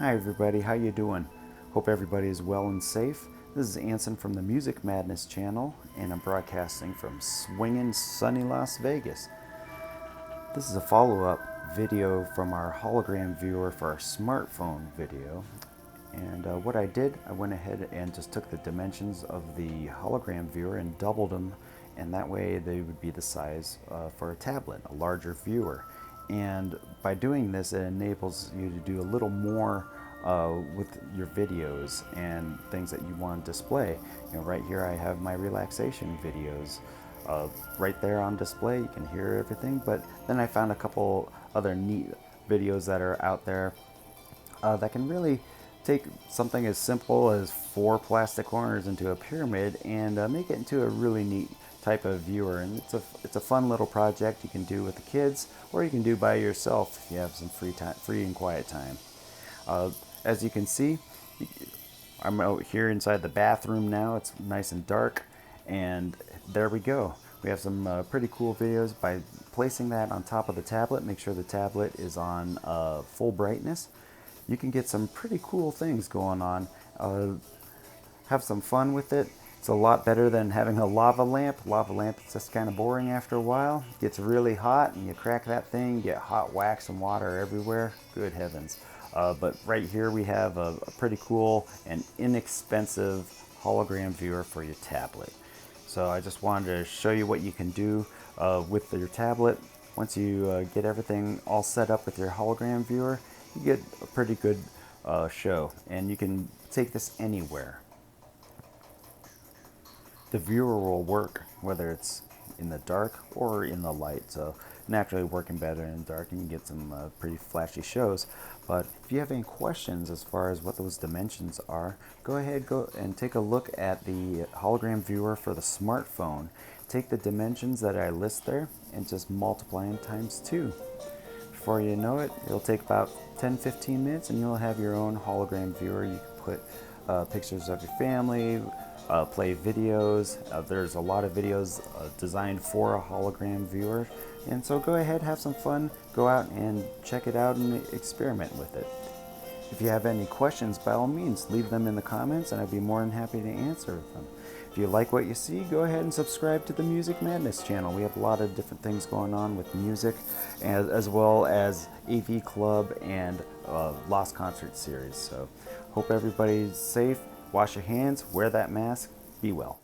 Hi everybody, how you doing? Hope everybody is well and safe. This is Anson from the Music Madness channel, and I'm broadcasting from swingin' sunny Las Vegas. This is a follow-up video from our hologram viewer for our smartphone video. And what I did, I went ahead and just took the dimensions of the hologram viewer and doubled them, and that way they would be the size for a tablet, a larger viewer. And by doing this, it enables you to do a little more with your videos and things that you want to display. You know, right here I have my relaxation videos right there on display. You can hear everything, but then I found a couple other neat videos that are out there that can really take something as simple as 4 plastic corners into a pyramid and make it into a really neat type of viewer. And it's a fun little project you can do with the kids, or you can do by yourself if you have some free and quiet time. As you can see, I'm out here inside the bathroom now. It's nice and dark, and there we go. We have some pretty cool videos. By placing that on top of the tablet, make sure the tablet is on full brightness. You can get some pretty cool things going on. Have some fun with it. It's a lot better than having a lava lamp. Lava lamp is just kind of boring after a while. It gets really hot and you crack that thing, you get hot wax and water everywhere. Good heavens. But right here we have a pretty cool and inexpensive hologram viewer for your tablet. So I just wanted to show you what you can do with your tablet. Once you get everything all set up with your hologram viewer, you get a pretty good show, and you can take this anywhere. The viewer will work whether it's in the dark or in the light, so naturally working better in the dark, and you can get some pretty flashy shows. But if you have any questions as far as what those dimensions are, go ahead and take a look at the hologram viewer for the smartphone. Take the dimensions that I list there and just multiply them times 2. Before you know it, it'll take about 10-15 minutes and you'll have your own hologram viewer. You can put pictures of your family, play videos. There's a lot of videos designed for a hologram viewer, and so go ahead, have some fun, go out and check it out and experiment with it. If you have any questions, by all means leave them in the comments and I'd be more than happy to answer them. If you like what you see, go ahead and subscribe to the Music Madness channel. We have a lot of different things going on with music, as well as AV Club and Lost Concert Series. So hope everybody's safe. Wash your hands, wear that mask, be well.